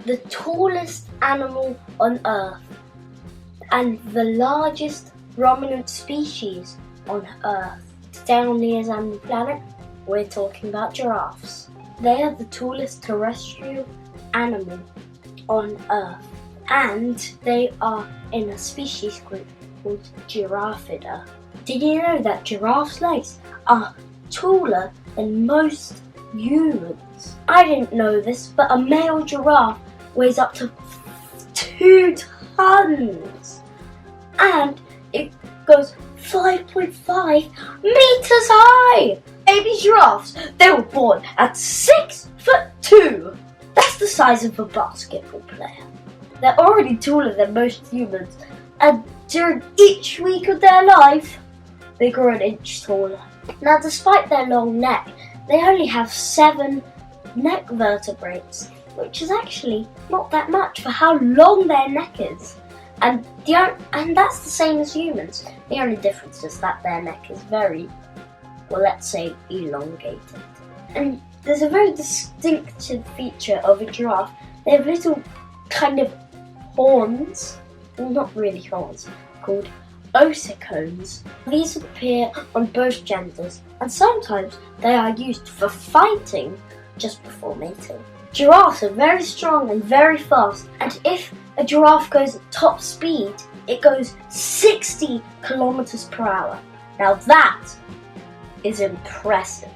the tallest animal on Earth and the largest ruminant species on Earth. Down the examining planet, we're talking about giraffes. They are the tallest terrestrial animal on Earth, and they are in a species group called Giraffida. Did you know that giraffes' legs are taller than most humans? I didn't know this, but a male giraffe weighs up to 2 tons, and it goes 5.5 meters high. Baby giraffes, they were born at 6'2". That's the size of a basketball player. They're already taller than most humans, and during each week of their life, they grow an inch taller. Now, despite their long neck, they only have 7 neck vertebrae, which is actually not that much for how long their neck is. And that's the same as humans. The only difference is that their neck is very, well, let's say, elongated. And there's a very distinctive feature of a giraffe. They have little kind of horns, well, not really horns, called ossicones. These appear on both genders, and sometimes they are used for fighting just before mating. Giraffes are very strong and very fast, and if a giraffe goes at top speed, it goes 60 kilometers per hour. Now that is impressive.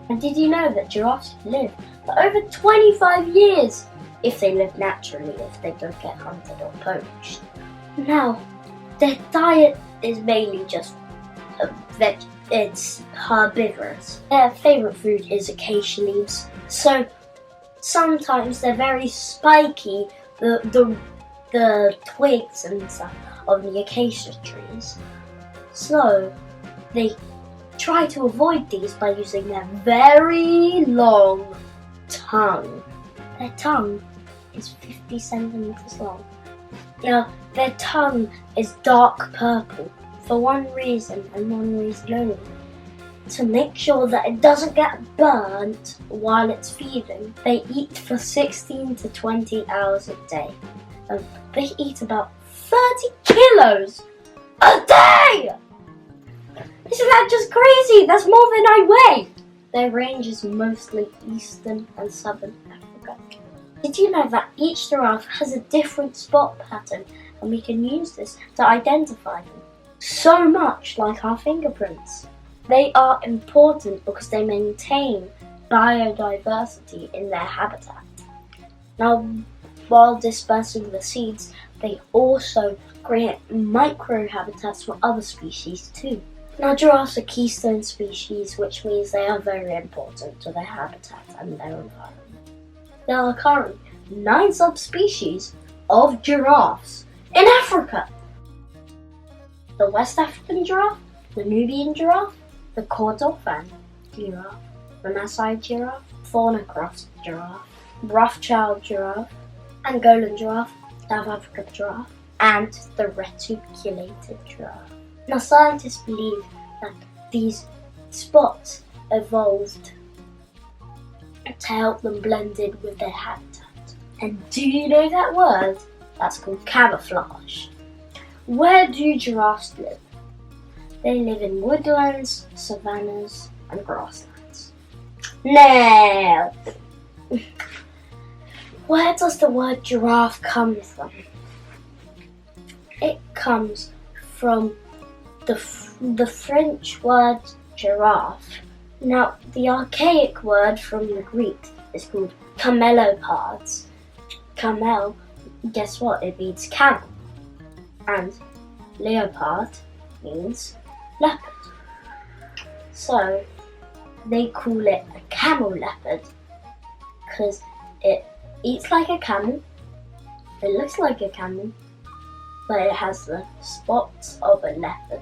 And did you know that giraffes live for over 25 years if they live naturally, if they don't get hunted or poached? Now, their diet is mainly just it's herbivorous. Their favourite food is acacia leaves, so sometimes they're very spiky, the twigs and stuff of the acacia trees. So they try to avoid these by using their very long tongue. Their tongue is 50 centimeters long. Now, their tongue is dark purple for one reason and one reason only: to make sure that it doesn't get burnt while it's feeding. They eat for 16 to 20 hours a day. They eat about 30 kilos a day! Isn't that just crazy? That's more than I weigh! Their range is mostly eastern and southern Africa. Did you know that each giraffe has a different spot pattern, and we can use this to identify them? So much like our fingerprints. They are important because they maintain biodiversity in their habitat. Now, while dispersing the seeds, they also create microhabitats for other species too. Now, giraffes are keystone species, which means they are very important to their habitat and their environment. There are currently 9 subspecies of giraffes in Africa. The West African giraffe, the Nubian giraffe, the Kordofan giraffe, the Maasai giraffe, Thornycroft giraffe, Rothschild giraffe, Angolan giraffe, South African giraffe, and the reticulated giraffe. Now, scientists believe that these spots evolved to help them blend in with their habitat. And do you know that word? That's called camouflage. Where do giraffes live? They live in woodlands, savannas, and grasslands. Now, where does the word giraffe come from? It comes from the French word giraffe. Now, the archaic word from the Greek is called camelopards. Camel, guess what? It means camel. And leopard means leopard. So they call it a camel leopard because it eats like a camel, it looks like a camel, but it has the spots of a leopard.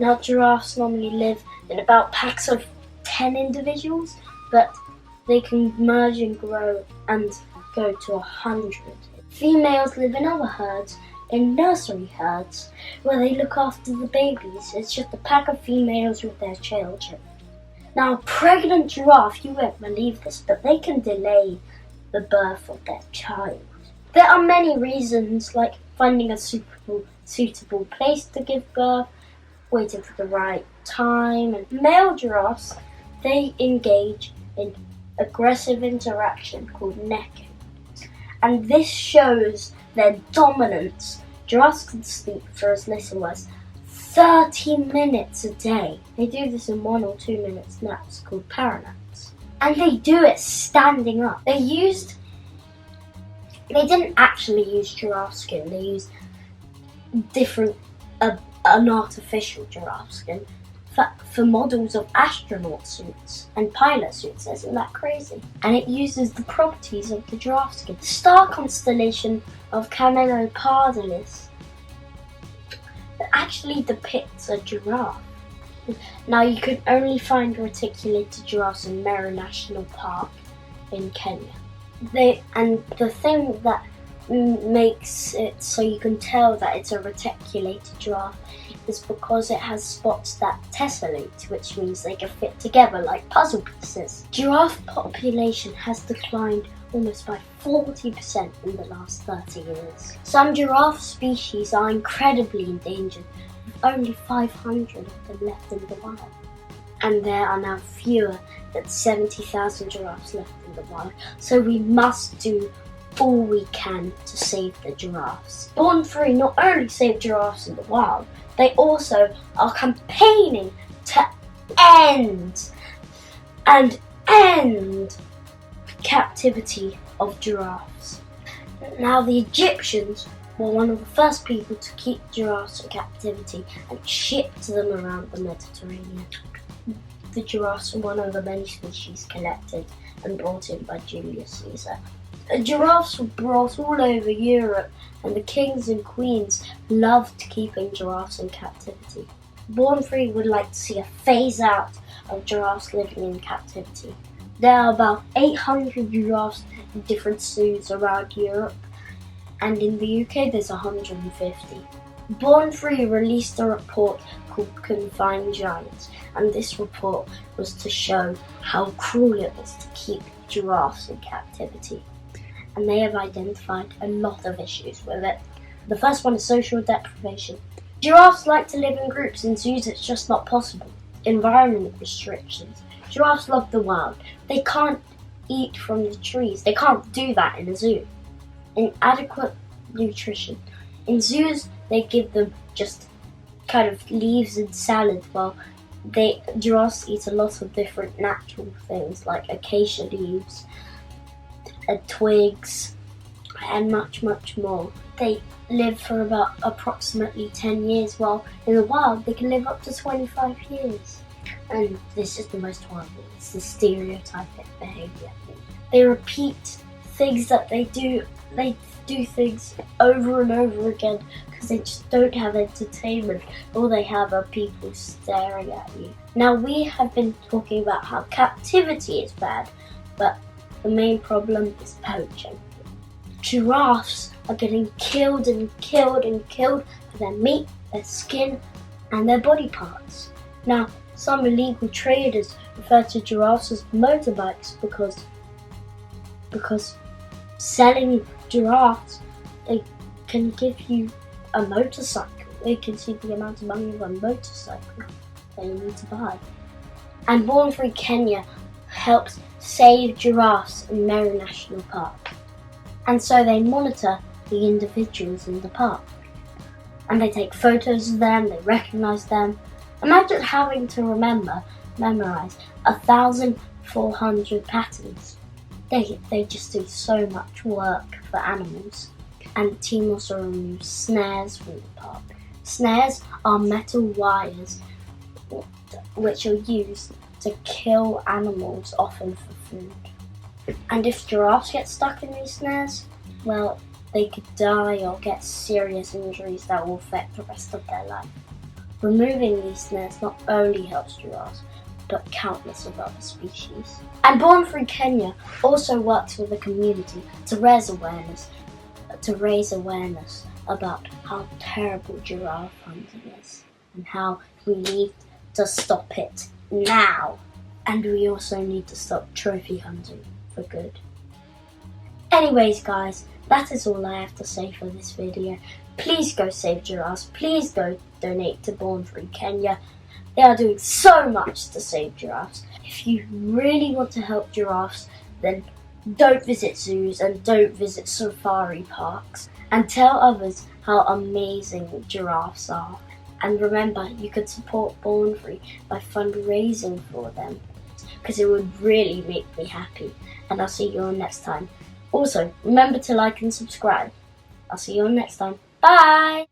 Now, giraffes normally live in about packs of 10 individuals, but they can merge and grow and go to 100. Females live in other herds, in nursery herds, where they look after the babies. It's just a pack of females with their children. Now, a pregnant giraffe, you won't believe this, but they can delay the birth of their child. There are many reasons, like finding a suitable place to give birth, waiting for the right time, and male giraffes, they engage in aggressive interaction called necking. And this shows their dominance. Giraffes can sleep for as little as 30 minutes a day. They do this in 1 or 2 minutes naps called power naps. And they do it standing up. They didn't actually use giraffe skin. They used an artificial giraffe skin for models of astronaut suits and pilot suits. Isn't that crazy? And it uses the properties of the giraffe skin. The star constellation of Camelopardalis actually depicts a giraffe. Now, you can only find reticulated giraffes in Meru National Park in Kenya. And the thing that makes it so you can tell that it's a reticulated giraffe is because it has spots that tessellate, which means they can fit together like puzzle pieces. Giraffe population has declined almost by 40% in the last 30 years. Some giraffe species are incredibly endangered, with only 500 of them left in the wild. And there are now fewer than 70,000 giraffes left in the wild, so we must do all we can to save the giraffes. Born Free not only save giraffes in the wild, they also are campaigning to end captivity of giraffes. Now, the Egyptians were one of the first people to keep giraffes in captivity and shipped them around the Mediterranean. The giraffes were one of the many species collected and brought in by Julius Caesar. Giraffes were brought all over Europe, and the kings and queens loved keeping giraffes in captivity. Born Free would like to see a phase out of giraffes living in captivity. There are about 800 giraffes in different zoos around Europe, and in the UK there's 150. Born Free released a report called Confined Giants, and this report was to show how cruel it was to keep giraffes in captivity. And they have identified a lot of issues with it. The first one is social deprivation. Giraffes like to live in groups. In zoos it's just not possible. Environment restrictions. Giraffes love the wild. They can't eat from the trees. They can't do that in a zoo. Inadequate nutrition. In zoos they give them just kind of leaves and salad, while giraffes eat a lot of different natural things like acacia leaves, twigs, and much more. They live for about approximately 10 years, while in the wild they can live up to 25 years. And this is the most horrible. It's the stereotypic behaviour. They repeat things that they do. They do things over and over again because they just don't have entertainment. All they have are people staring at you. Now, we have been talking about how captivity is bad, but the main problem is poaching. Giraffes are getting killed for their meat, their skin, and their body parts. Now, some illegal traders refer to giraffes as motorbikes because selling giraffes, they can give you a motorcycle. They can see the amount of money of a motorcycle that you need to buy. And Born Free Kenya helps save giraffes in Meru National Park. And so they monitor the individuals in the park. And they take photos of them, they recognise them. Imagine having to memorize 1,400 patterns. They just do so much work for animals. And the team also removes snares from the park. Snares are metal wires which are used to kill animals, often for food. And if giraffes get stuck in these snares, well, they could die or get serious injuries that will affect the rest of their life. Removing these snares not only helps giraffes, but countless of other species. And Born Free Kenya also works with the community to raise awareness about how terrible giraffe hunting is and how we need to stop it now. And we also need to stop trophy hunting for good. Anyways guys, that is all I have to say for this video. Please go save giraffes. Please go donate to Born Free Kenya. They are doing so much to save giraffes. If you really want to help giraffes, then don't visit zoos and don't visit safari parks. And tell others how amazing giraffes are. And remember, you can support Born Free by fundraising for them, because it would really make me happy. And I'll see you all next time. Also, remember to like and subscribe. I'll see you all next time. Bye!